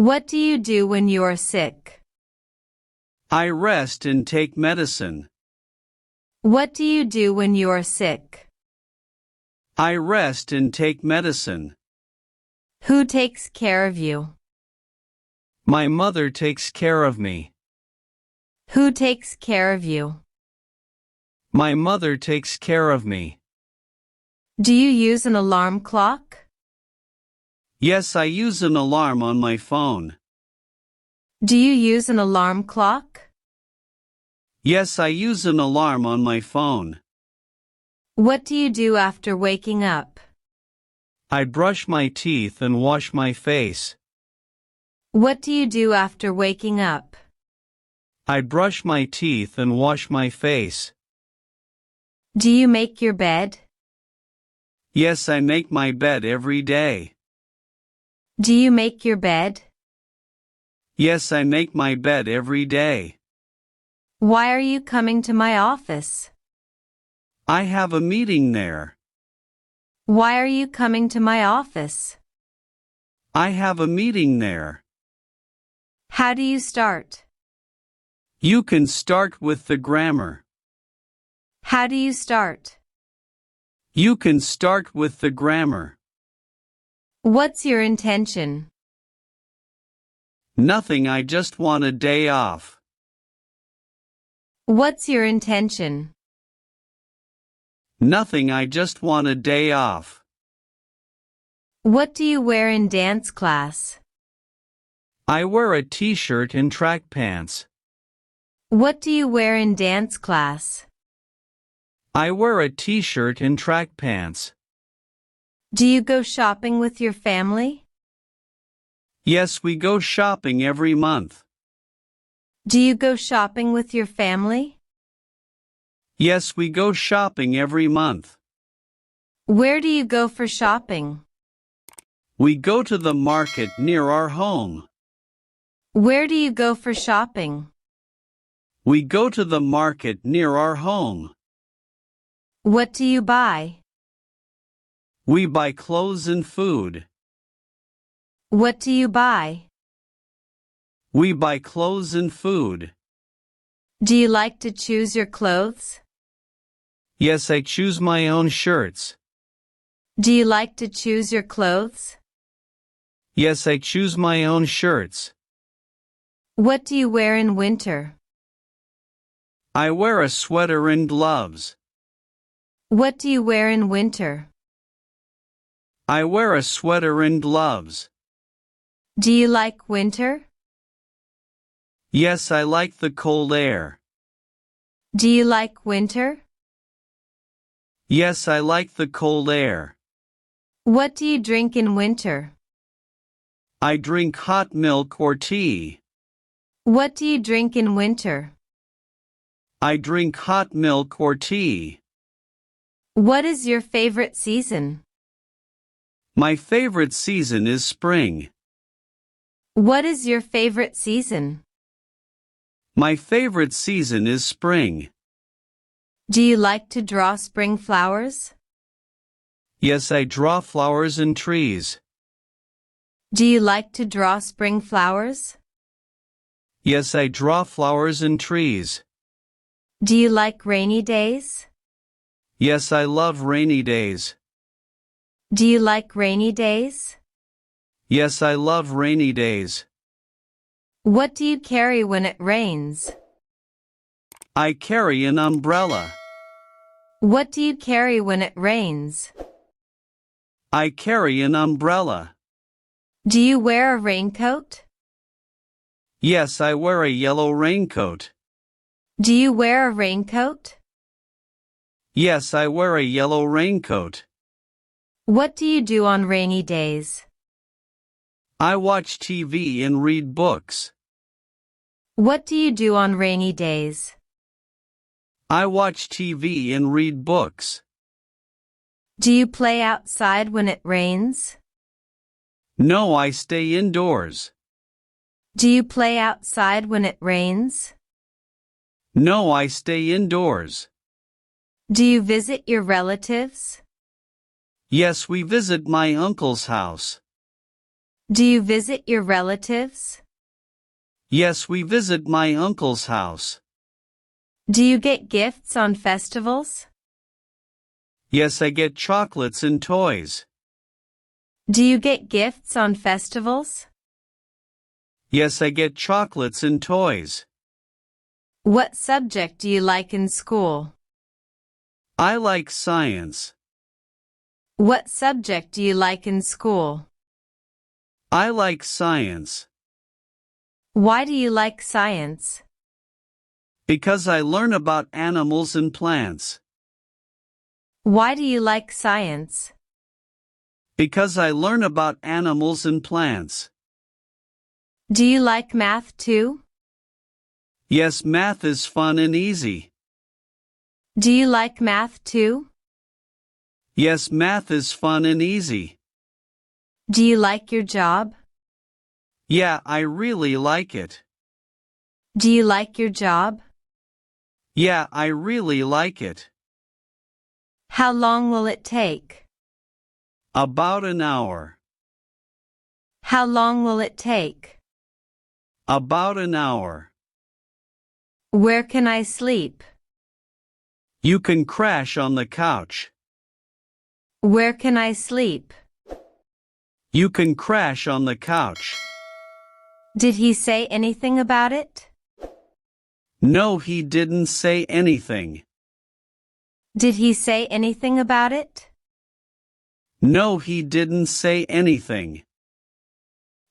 What do you do when you are sick? I rest and take medicine. What do you do when you are sick? I rest and take medicine. Who takes care of you? My mother takes care of me. Who takes care of you? My mother takes care of me. Do you use an alarm clock? Yes, I use an alarm on my phone. Do you use an alarm clock? Yes, I use an alarm on my phone. What do you do after waking up? I brush my teeth and wash my face. What do you do after waking up? I brush my teeth and wash my face. Do you make your bed? Yes, I make my bed every day. Do you make your bed? Yes, I make my bed every day. Why are you coming to my office? I have a meeting there. Why are you coming to my office? I have a meeting there. How do you start? You can start with the grammar. How do you start? You can start with the grammar. What's your intention? Nothing, I just want a day off. What's your intention? Nothing, I just want a day off. What do you wear in dance class? I wear a t-shirt and track pants. What do you wear in dance class? I wear a t-shirt and track pants. Do you go shopping with your family? Yes, we go shopping every month. Do you go shopping with your family? Yes, we go shopping every month. Where do you go for shopping? We go to the market near our home. Where do you go for shopping? We go to the market near our home. What do you buy? We buy clothes and food. What do you buy? We buy clothes and food. Do you like to choose your clothes? Yes, I choose my own shirts. Do you like to choose your clothes? Yes, I choose my own shirts. What do you wear in winter? I wear a sweater and gloves. What do you wear in winter? I wear a sweater and gloves. Do you like winter? Yes, I like the cold air. Do you like winter? Yes, I like the cold air. What do you drink in winter? I drink hot milk or tea. What do you drink in winter? I drink hot milk or tea. What is your favorite season? My favorite season is spring. What is your favorite season? My favorite season is spring. Do you like to draw spring flowers? Yes, I draw flowers and trees. Do you like to draw spring flowers? Yes, I draw flowers and trees. Do you like rainy days? Yes, I love rainy days. Do you like rainy days? Yes, I love rainy days. What do you carry when it rains? I carry an umbrella. What do you carry when it rains? I carry an umbrella. Do you wear a raincoat? Yes, I wear a yellow raincoat. Do you wear a raincoat? Yes, I wear a yellow raincoat. What do you do on rainy days? I watch TV and read books. What do you do on rainy days? I watch TV and read books. Do you play outside when it rains? No, I stay indoors. Do you play outside when it rains? No, I stay indoors. Do you visit your relatives? Yes, we visit my uncle's house. Do you visit your relatives? Yes, we visit my uncle's house. Do you get gifts on festivals? Yes, I get chocolates and toys. Do you get gifts on festivals? Yes, I get chocolates and toys. What subject do you like in school? I like science. What subject do you like in school? I like science. Why do you like science? Because I learn about animals and plants. Why do you like science? Because I learn about animals and plants. Do you like math too? Yes, math is fun and easy. Do you like math too? Yes, math is fun and easy. Do you like your job? Yeah, I really like it. Do you like your job? Yeah, I really like it. How long will it take? About an hour. How long will it take? About an hour. Where can I sleep? You can crash on the couch. Where can I sleep? You can crash on the couch. Did he say anything about it? No, he didn't say anything. Did he say anything about it? No, he didn't say anything.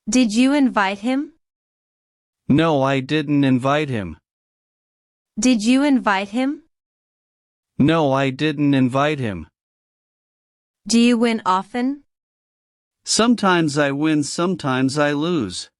Did you invite him? No, I didn't invite him. Did you invite him? No, I didn't invite him. Do you win often? Sometimes I win, sometimes I lose.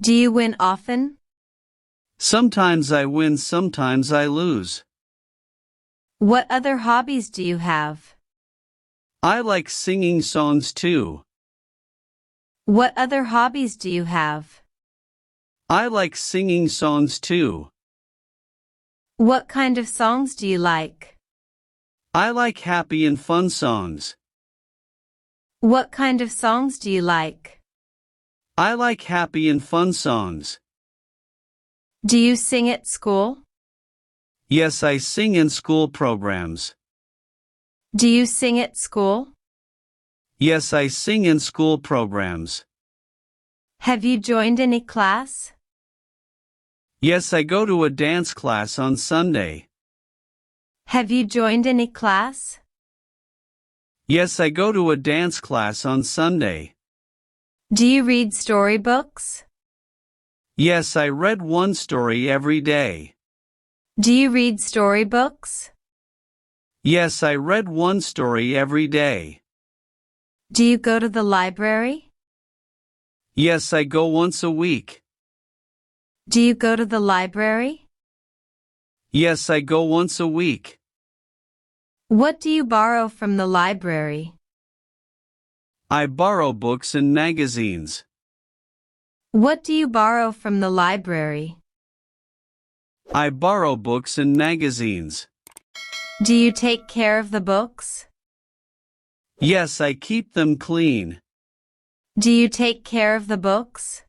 Do you win often? Sometimes I win, sometimes I lose. What other hobbies do you have? I like singing songs too. What other hobbies do you have? I like singing songs too. What kind of songs do you like? I like happy and fun songs. What kind of songs do you like? I like happy and fun songs. Do you sing at school? Yes, I sing in school programs. Do you sing at school? Yes, I sing in school programs. Have you joined any class? Yes, I go to a dance class on Sunday. Have you joined any class? Yes, I go to a dance class on Sunday. Do you read storybooks? Yes, I read one story every day. Do you read storybooks? Yes, I read one story every day. Do you go to the library? Yes, I go once a week. Do you go to the library? Yes, I go once a week. What do you borrow from the library? I borrow books and magazines. What do you borrow from the library? I borrow books and magazines. Do you take care of the books? Yes, I keep them clean. Do you take care of the books?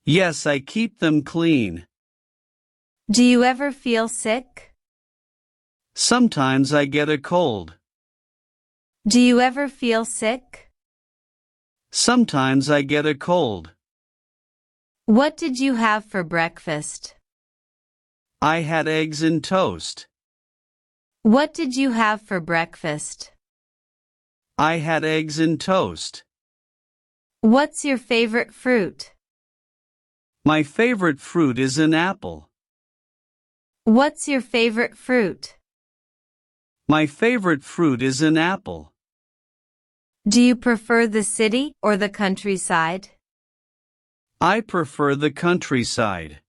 Yes, I keep them clean. Do you ever feel sick? Sometimes I get a cold. Do you ever feel sick? Sometimes I get a cold. What did you have for breakfast? I had eggs and toast. What did you have for breakfast? I had eggs and toast. What's your favorite fruit? My favorite fruit is an apple. What's your favorite fruit? My favorite fruit is an apple. Do you prefer the city or the countryside? I prefer the countryside.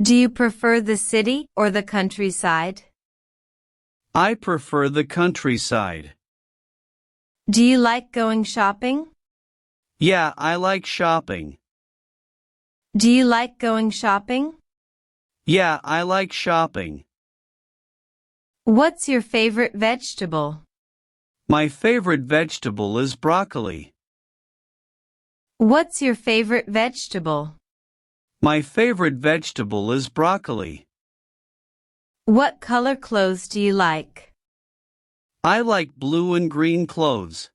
Do you prefer the city or the countryside? I prefer the countryside. Do you like going shopping? Yeah, I like shopping. Do you like going shopping? Yeah, I like shopping. What's your favorite vegetable? My favorite vegetable is broccoli. What's your favorite vegetable? My favorite vegetable is broccoli. What color clothes do you like? I like blue and green clothes.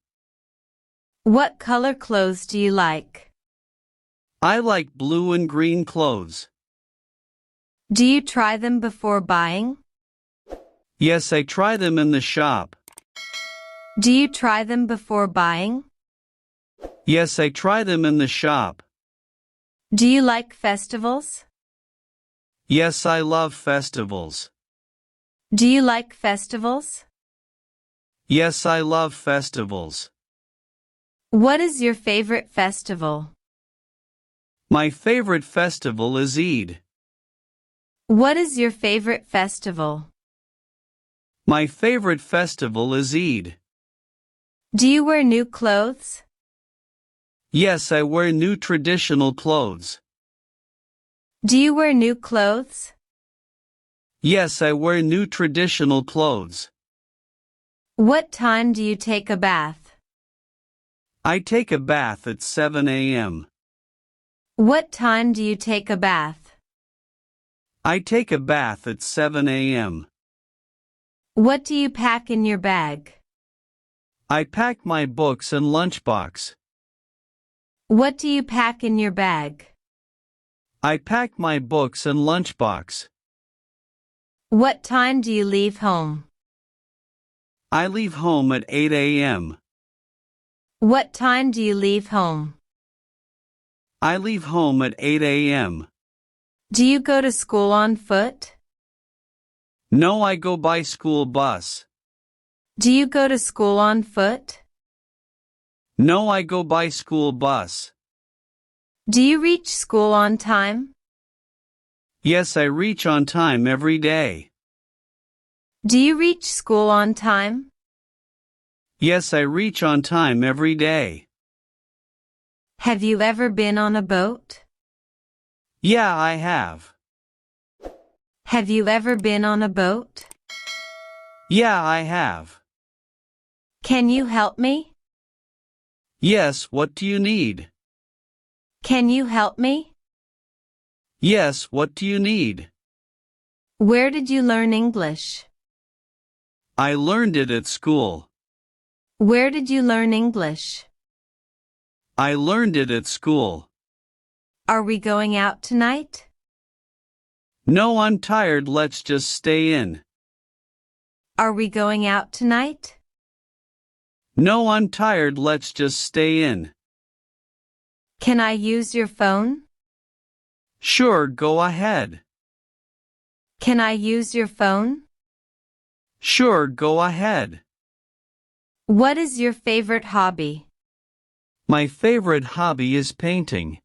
What color clothes do you like? I like blue and green clothes. Do you try them before buying? Yes, I try them in the shop. Do you try them before buying? Yes, I try them in the shop. Do you like festivals? Yes, I love festivals. Do you like festivals? Yes, I love festivals. What is your favorite festival? My favorite festival is Eid. What is your favorite festival? My favorite festival is Eid. Do you wear new clothes? Yes, I wear new traditional clothes. Do you wear new clothes? Yes, I wear new traditional clothes. What time do you take a bath? I take a bath at 7 a.m. What time do you take a bath? I take a bath at 7 a.m. What do you pack in your bag? I pack my books and lunchbox. What do you pack in your bag? I pack my books and lunchbox. What time do you leave home? I leave home at 8 a.m. What time do you leave home? I leave home at 8 a.m. Do you go to school on foot? No, I go by school bus. Do you go to school on foot? No, I go by school bus. Do you reach school on time? Yes, I reach on time every day. Do you reach school on time? Yes, I reach on time every day. Have you ever been on a boat? Yeah, I have. Have you ever been on a boat? Yeah, I have. Can you help me? Yes, what do you need? Can you help me? Yes, what do you need? Where did you learn English? I learned it at school. Where did you learn English? I learned it at school. Are we going out tonight? No, I'm tired, let's just stay in. Are we going out tonight? No, I'm tired, let's just stay in. Can I use your phone? Sure, go ahead. Can I use your phone? Sure, go ahead. What is your favorite hobby? My favorite hobby is painting.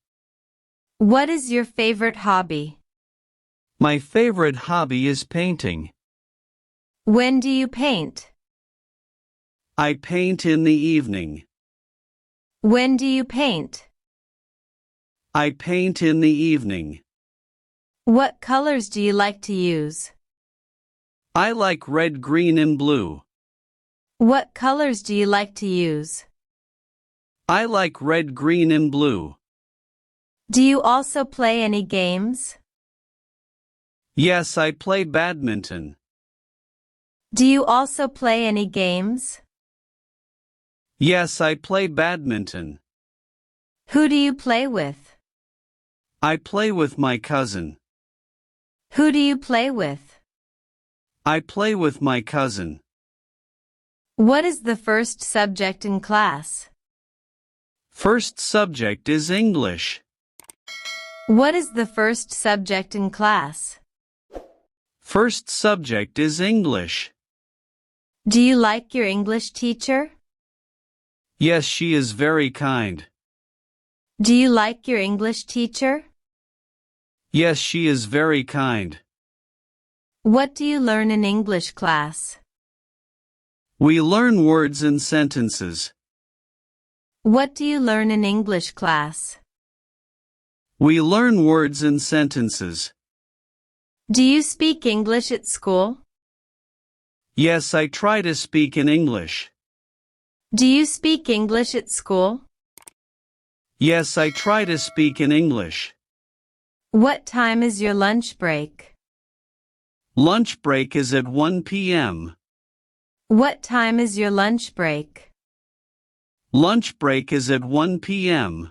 What is your favorite hobby? My favorite hobby is painting. When do you paint? I paint in the evening. When do you paint? I paint in the evening. What colors do you like to use? I like red, green, and blue. What colors do you like to use? I like red, green, and blue. Do you also play any games? Yes, I play badminton. Do you also play any games? Yes, I play badminton. Who do you play with? I play with my cousin. Who do you play with? I play with my cousin. What is the first subject in class? First subject is English. What is the first subject in class? First subject is English. Do you like your English teacher? Yes, she is very kind. Do you like your English teacher? Yes, she is very kind. What do you learn in English class? We learn words and sentences. What do you learn in English class? We learn words and sentences. Do you speak English at school? Yes, I try to speak in English. Do you speak English at school? Yes, I try to speak in English. What time is your lunch break? Lunch break is at 1 p.m. What time is your lunch break? Lunch break is at 1 p.m.